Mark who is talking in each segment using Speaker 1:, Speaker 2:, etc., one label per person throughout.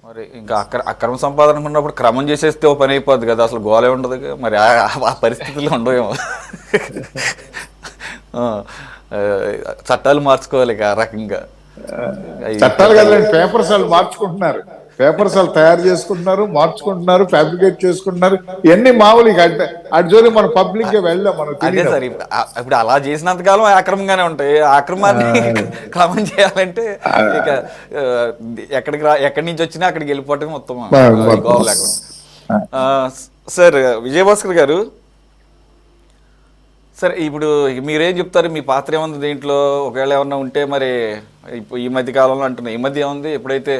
Speaker 1: మరి ఇంకా అక్రమ సంపాదన ఉన్నప్పుడు క్రమం చేసేస్తే ఓ పని అయిపోద్ది కదా, అసలు గోలే ఉండదు మరి ఆ పరిస్థితుల్లో ఉండవేమో. ఆ, ఆ, చట్టాలు మార్చుకోవాలి ఇక ఆ రకంగా.
Speaker 2: చట్టాలు కదండి, పేపర్స్ వాళ్ళు మార్చుకుంటున్నారు. పేపర్స్ వాళ్ళు తయారు చేసుకుంటున్నారు, మార్చుకుంటున్నారు, ఫ్యాబ్రికేట్ చేసుకుంటున్నారు. ఇవన్నీ మామూలు. ఇక అంటే అటు జోలి మన పబ్లిక్ గా వెళ్దాం, మనకు
Speaker 1: అదే సార్,
Speaker 2: తెలియనప్పుడు.
Speaker 1: ఇప్పుడు అలా చేసినంతకాలం అక్రమంగానే ఉంటాయి. ఆ అక్రమాన్ని క్రమం చేయాలంటే ఇక ఆ, ఎక్కడి నుంచి వచ్చినా అక్కడికి వెళ్ళిపోవటం మొత్తం ఈ గోవ లేకుండా. ఆ, సార్ విజయభాస్కర్ గారు, సరే ఇప్పుడు మీరేం చెప్తారు? మీ పాత్ర ఏముంది దీంట్లో? ఒకవేళ ఏమన్నా ఉంటే మరి ఈ మధ్య కాలంలో అంటున్నా, ఈ మధ్య ఏముంది, ఎప్పుడైతే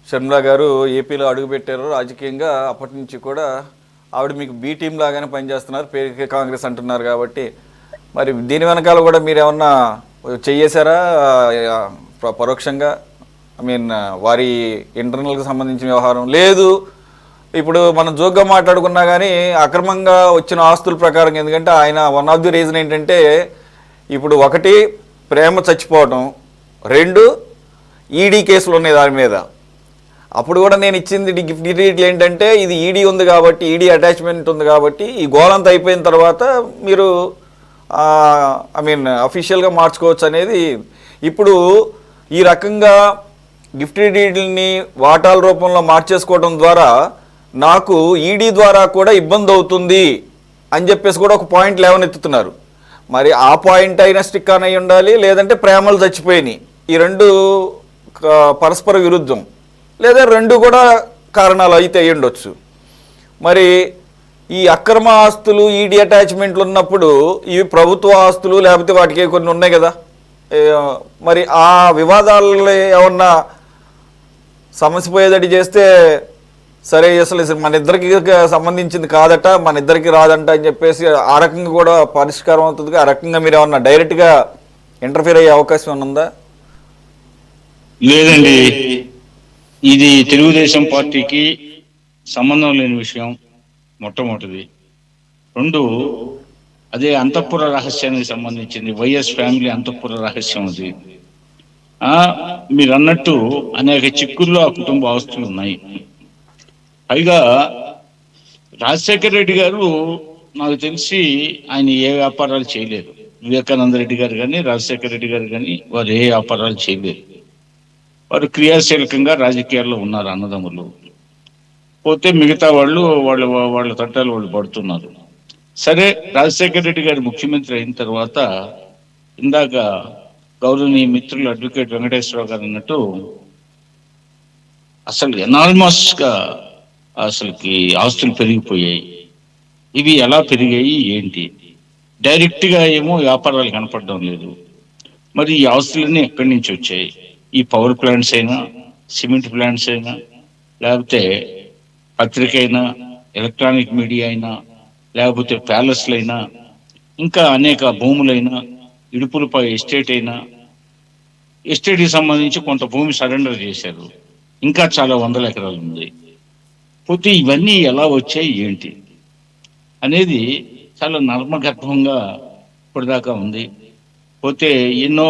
Speaker 1: షర్మిలా గారు ఏపీలో అడుగుపెట్టారో రాజకీయంగా అప్పటి నుంచి కూడా ఆవిడ మీకు బీ టీం లాగానే పనిచేస్తున్నారు, పేరుకే కాంగ్రెస్ అంటున్నారు కాబట్టి మరి దీని వెనకాల కూడా మీరు ఏమన్నా చెయ్యేశారా పరోక్షంగా? ఐ మీన్ వారి ఇంటర్నల్కి సంబంధించిన వ్యవహారం లేదు. ఇప్పుడు మనం జోక్గా మాట్లాడుకున్నా కానీ అక్రమంగా వచ్చిన ఆస్తుల ప్రకారం, ఎందుకంటే ఆయన వన్ ఆఫ్ ది రీజన్ ఏంటంటే ఇప్పుడు ఒకటి ప్రేమ చచ్చిపోవటం, రెండు ఈడీ కేసులు ఉన్నాయి దాని మీద. అప్పుడు కూడా నేను ఇచ్చింది గిఫ్ట్ డీటెయిల్ ఏంటంటే ఇది ఈడీ ఉంది కాబట్టి, ఈడీ అటాచ్మెంట్ ఉంది కాబట్టి ఈ గోలంతా అయిపోయిన తర్వాత మీరు ఐ మీన్ అఫీషియల్గా మార్చుకోవచ్చు అనేది. ఇప్పుడు ఈ రకంగా గిఫ్ట్ డీటెయిల్ని వాటాల రూపంలో మార్చేసుకోవడం ద్వారా నాకు ఈడీ ద్వారా కూడా ఇబ్బంది అవుతుంది అని చెప్పేసి కూడా ఒక పాయింట్ లేవనెత్తుతున్నారు. మరి ఆ పాయింట్ అయినా స్టిక్ అని ఉండాలి, లేదంటే ప్రేమలు చచ్చిపోయినాయి, ఈ రెండు పరస్పర విరుద్ధం, లేదా రెండు కూడా కారణాలు అయితే అయ్యి ఉండొచ్చు. మరి ఈ అక్రమ ఆస్తులు ఈడీ అటాచ్మెంట్లు ఉన్నప్పుడు ఇవి ప్రభుత్వ ఆస్తులు లేకపోతే వాటికి కొన్ని ఉన్నాయి కదా, మరి ఆ వివాదాలలో ఏమన్నా సమస్య పోయేదటి చేస్తే సరే అసలు మన ఇద్దరికి సంబంధించింది కాదట, మన ఇద్దరికి రాదంట అని చెప్పేసి ఆ రకంగా కూడా పరిష్కారం అవుతుంది. ఆ రకంగా మీరు ఏమన్నా డైరెక్ట్గా ఇంటర్ఫీర్ అయ్యే అవకాశం ఉందా?
Speaker 3: లేదండి, ఇది తెలుగుదేశం పార్టీకి సంబంధం లేని విషయం మొట్టమొదటిది. రెండు, అదే అంతఃపుర రహస్యానికి సంబంధించింది, వైఎస్ ఫ్యామిలీ అంతఃపుర రహస్యం అది. మీరు అన్నట్టు అనేక చిక్కుల్లో ఆ కుటుంబ ఆస్తులు ఉన్నాయి. పైగా రాజశేఖర రెడ్డి గారు నాకు తెలిసి ఆయన ఏ వ్యాపారాలు చేయలేదు. వివేకానంద రెడ్డి గారు కానీ రాజశేఖర రెడ్డి గారు కానీ వారు ఏ వ్యాపారాలు చేయలేదు. వారు క్రియాశీలకంగా రాజకీయాల్లో ఉన్నారు అన్నదమ్ములు. పోతే మిగతా వాళ్ళు వాళ్ళ తట్టాలు వాళ్ళు పడుతున్నారు. సరే, రాజశేఖర రెడ్డి గారు ముఖ్యమంత్రి అయిన తర్వాత ఇందాక గౌరవనీయ మిత్రులు అడ్వకేట్ వెంకటేశ్వరరావు గారు అన్నట్టు అసలు ఎనార్మస్ గా అసలుకి ఆస్తులు పెరిగిపోయాయి. ఇవి ఎలా పెరిగాయి ఏంటి? డైరెక్ట్ గా ఏమో వ్యాపారాలు కనపడడం లేదు. మరి ఈ ఆస్తులన్నీ ఎక్కడి నుంచి వచ్చాయి? ఈ పవర్ ప్లాంట్స్ అయినా, సిమెంట్ ప్లాంట్స్ అయినా, లేకపోతే పత్రిక అయినా, ఎలక్ట్రానిక్ మీడియా అయినా, లేకపోతే ప్యాలెస్లైనా, ఇంకా అనేక భూములైనా, ఇడుపులపై ఎస్టేట్ అయినా, ఎస్టేట్కి సంబంధించి కొంత భూమి సరెండర్ చేశారు, ఇంకా చాలా వందల ఎకరాలు ఉంది. పోతే ఇవన్నీ ఎలా వచ్చాయి ఏంటి అనేది చాలా నర్మగర్భంగా ఇప్పటిదాకా ఉంది. పోతే ఎన్నో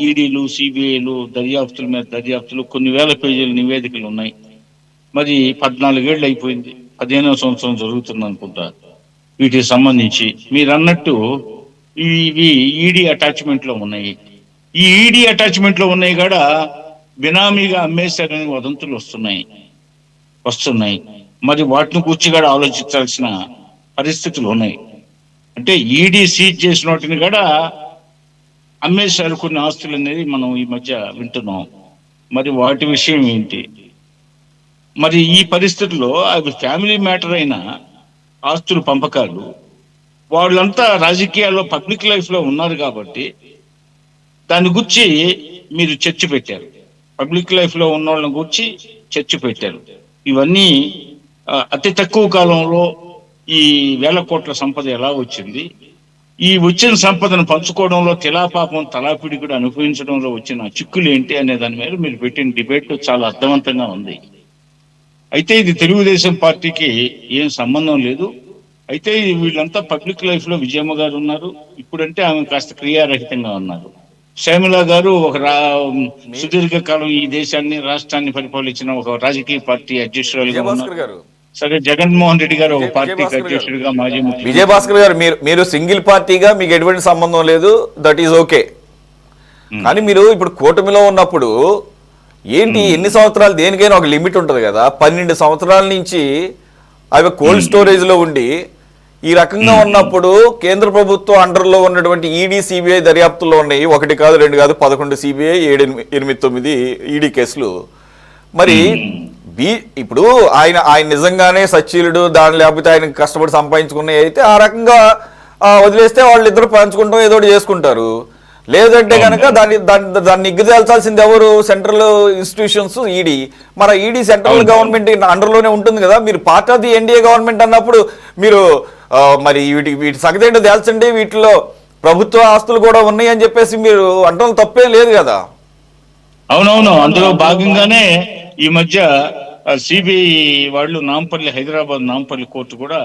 Speaker 3: ఈడీలు, సిబిఐలు దర్యాప్తుల మీద దర్యాప్తులు, కొన్ని వేల పేజీల నివేదికలు ఉన్నాయి. మరి 14 ఏళ్ళు అయిపోయింది, 15వ సంవత్సరం జరుగుతుంది అనుకుంటా వీటికి సంబంధించి. మీరు అన్నట్టు ఇవి ఈడీ అటాచ్మెంట్ లో ఉన్నాయి. ఈ ఈడీ అటాచ్మెంట్ లో ఉన్నాయి కూడా బినామీగా అమ్మేశారని వదంతులు వస్తున్నాయి. మరి వాటిని కూర్చి కూడా ఆలోచించాల్సిన పరిస్థితులు ఉన్నాయి. అంటే ఈడీ సీజ్ చేసిన వాటిని కూడా అమ్మేశారు కొన్ని ఆస్తులు అనేది మనం ఈ మధ్య వింటున్నాం. మరి వాటి విషయం ఏంటి? మరి ఈ పరిస్థితుల్లో అవి ఫ్యామిలీ మ్యాటర్ అయిన ఆస్తుల పంపకాలు, వాళ్ళంతా రాజకీయాల్లో పబ్లిక్ లైఫ్ లో ఉన్నారు కాబట్టి దాని గురించి మీరు చర్చ పెట్టారు. పబ్లిక్ లైఫ్ లో ఉన్న వాళ్ళని గురించి చర్చ పెట్టారు. ఇవన్నీ అతి తక్కువ కాలంలో ఈ వేల కోట్ల సంపద ఎలా వచ్చింది, ఈ వచ్చిన సంపదను పంచుకోవడంలో తిలాపాపం తలాపిడి కూడా అనుభవించడంలో వచ్చిన చిక్కులు ఏంటి అనే దాని మీద మీరు పెట్టిన డిబేట్ చాలా అర్థవంతంగా ఉంది. అయితే ఇది తెలుగుదేశం పార్టీకి ఏం సంబంధం లేదు. అయితే వీళ్ళంతా పబ్లిక్ లైఫ్ లో విజయమ్మ గారు ఉన్నారు, ఇప్పుడంటే ఆమె కాస్త క్రియారహితంగా ఉన్నారు. షర్మిల గారు సుదీర్ఘకాలం ఈ దేశాన్ని రాష్ట్రాన్ని పరిపాలించిన ఒక రాజకీయ పార్టీ అధ్యక్షురాలుగా ఉన్నారు.
Speaker 1: విజయభాస్కర్ గారు
Speaker 3: సరే, జగన్మోహన్ రెడ్డి గారు ఒక పార్టీకి
Speaker 1: విజయభాస్కర్ గారు
Speaker 3: అధ్యక్షుడిగా, మాజీ ముఖ్యమంత్రి.
Speaker 1: విజయభాస్కర్ గారు మీరు సింగిల్ పార్టీగా మీకు ఎటువంటి సంబంధం లేదు, దట్ ఈజ్ ఓకే. కానీ మీరు ఇప్పుడు కూటమిలో ఉన్నప్పుడు ఏంటి ఎన్ని సంవత్సరాలు, దేనికైనా ఒక లిమిట్ ఉంటుంది కదా. 12 సంవత్సరాల నుంచి అవి కోల్డ్ స్టోరేజ్ లో ఉండి ఈ రకంగా ఉన్నప్పుడు కేంద్ర ప్రభుత్వం అండర్లో ఉన్నటువంటి ఈడీ సిబిఐ దర్యాప్తుల్లో ఉన్నాయి. 1 కాదు 2 కాదు 11 సిబిఐ 7, 8, 9 ఈడీ కేసులు. మరి ఇప్పుడు ఆయన నిజంగానే సచ్చీలుడు దాని లేకపోతే ఆయన కష్టపడి సంపాదించుకున్నాయి అయితే ఆ రకంగా వదిలేస్తే వాళ్ళిద్దరు పంచుకుంటాం ఏదో చేసుకుంటారు. లేదంటే కనుక దాన్ని నిగ్గుదేల్చాల్సింది ఎవరు? Central institutions, ED. మరి ఈడీ సెంట్రల్ గవర్నమెంట్ అండర్లోనే ఉంటుంది కదా. మీరు part of the NDA government అన్నప్పుడు మీరు మరి వీటి సంగతి ఏంటో తేల్చండి. వీటిలో ప్రభుత్వ ఆస్తులు కూడా ఉన్నాయి అని చెప్పేసి మీరు అంటం తప్పేం లేదు కదా.
Speaker 3: అవునవును, అందులో భాగంగానే ఈ మధ్య సిబిఐ వాళ్ళు హైదరాబాద్ నాంపల్లి కోర్టు కూడా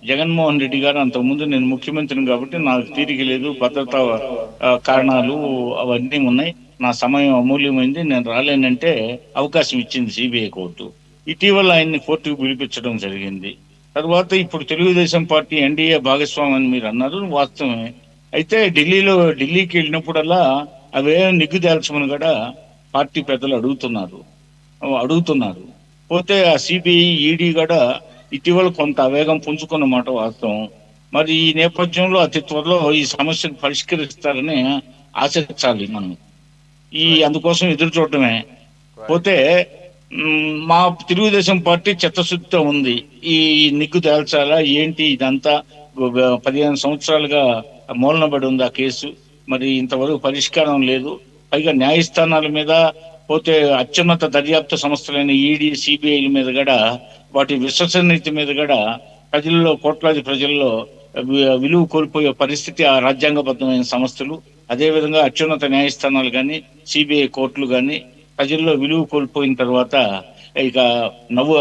Speaker 3: జగన్మోహన్ రెడ్డి గారు అంతకుముందు నేను ముఖ్యమంత్రిని కాబట్టి నాకు తీరిక లేదు, భద్రతా కారణాలు అవన్నీ ఉన్నాయి, నా సమయం అమూల్యమైంది, నేను రాలేనంటే అవకాశం ఇచ్చింది సిబిఐ కోర్టు. ఇటీవల ఆయన్ని కోర్టుకు పిలిపించడం జరిగింది. తర్వాత ఇప్పుడు తెలుగుదేశం పార్టీ ఎన్డీఏ భాగస్వామి అని మీరు అన్నారు, వాస్తవమే. అయితే ఢిల్లీకి వెళ్ళినప్పుడల్లా అవే నిగ్గు తేల్చమని కూడా పార్టీ పెద్దలు అడుగుతున్నారు. పోతే ఆ సిబిఐ ఈడీ కూడా ఇటీవల కొంత వేగం పుంజుకున్న మాట వాస్తవం. మరి ఈ నేపథ్యంలో అతి త్వరలో ఈ సమస్యను పరిష్కరిస్తారని ఆశించాలి మనం. అందుకోసం ఎదురు చూడటమే. పోతే మా తెలుగుదేశం పార్టీ చిత్తశుద్ధితో ఉంది. ఈ నిగ్గు తేల్చాలా ఏంటి, ఇదంతా 15 సంవత్సరాలుగా మూలనబడి ఉంది ఆ కేసు. మరి ఇంతవరకు పరిష్కారం లేదు. పైగా న్యాయస్థానాల మీద, పోతే అత్యున్నత దర్యాప్తు సంస్థలైన ఈడీ సిబిఐల మీద కూడా, వాటి విశ్వసనీయత మీద కూడా కోట్లాది ప్రజల్లో విలువ కోల్పోయే పరిస్థితి ఆ రాజ్యాంగబద్ధమైన సంస్థలు, అదేవిధంగా అత్యున్నత న్యాయస్థానాలు కానీ సిబిఐ కోర్టులు కానీ ప్రజల్లో విలువ కోల్పోయిన తర్వాత ఇక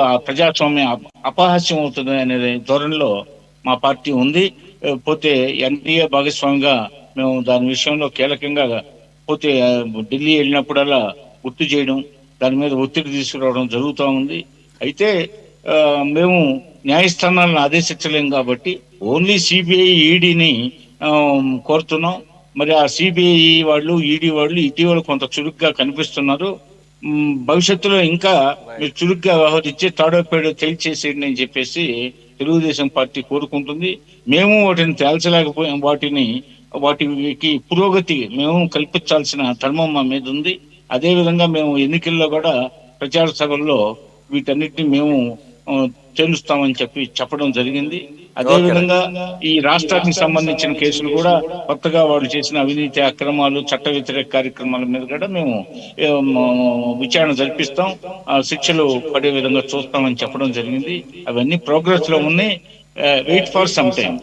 Speaker 3: ఆ ప్రజాస్వామ్యం అపహాస్యం అవుతుంది అనే ధోరణిలో మా పార్టీ ఉంది. పోతే ఎన్డీఏ భాగస్వామిగా మేము దాని విషయంలో కీలకంగా పోతే ఢిల్లీ వెళ్ళినప్పుడల్లా గుర్తు చేయడం, దాని మీద ఒత్తిడి తీసుకురావడం జరుగుతూ ఉంది. అయితే మేము న్యాయస్థానాలను ఆదేశించలేం కాబట్టి ఓన్లీ సిబిఐ ఈడీని కోరుతున్నాం. మరి ఆ సిబిఐ వాళ్ళు ఈడీ వాళ్ళు ఇటీవల కొంత చురుగ్గా కనిపిస్తున్నారు. భవిష్యత్తులో ఇంకా మీరు చురుగ్గా వ్యవహరించి తాడోపేడో తేల్చేసేయండి అని చెప్పేసి తెలుగుదేశం పార్టీ కోరుకుంటుంది. మేము వాటిని తేల్చలేకపోయాం. వాటికి పురోగతి మేము కల్పించాల్సిన ధర్మం మా మీద ఉంది. అదేవిధంగా మేము ఎన్నికల్లో కూడా ప్రచార సభల్లో వీటన్నిటిని మేము తెలుస్తామని చెప్పడం జరిగింది. అదేవిధంగా ఈ రాష్ట్రానికి సంబంధించిన కేసులు కూడా కొత్తగా వాళ్ళు చేసిన అవినీతి అక్రమాలు, చట్ట వ్యతిరేక కార్యక్రమాల మీద కూడా మేము విచారణ జరిపిస్తాం, శిక్షలు పడే విధంగా చూస్తామని చెప్పడం జరిగింది. అవన్నీ ప్రోగ్రెస్ లో ఉన్నాయి. Wait for some time.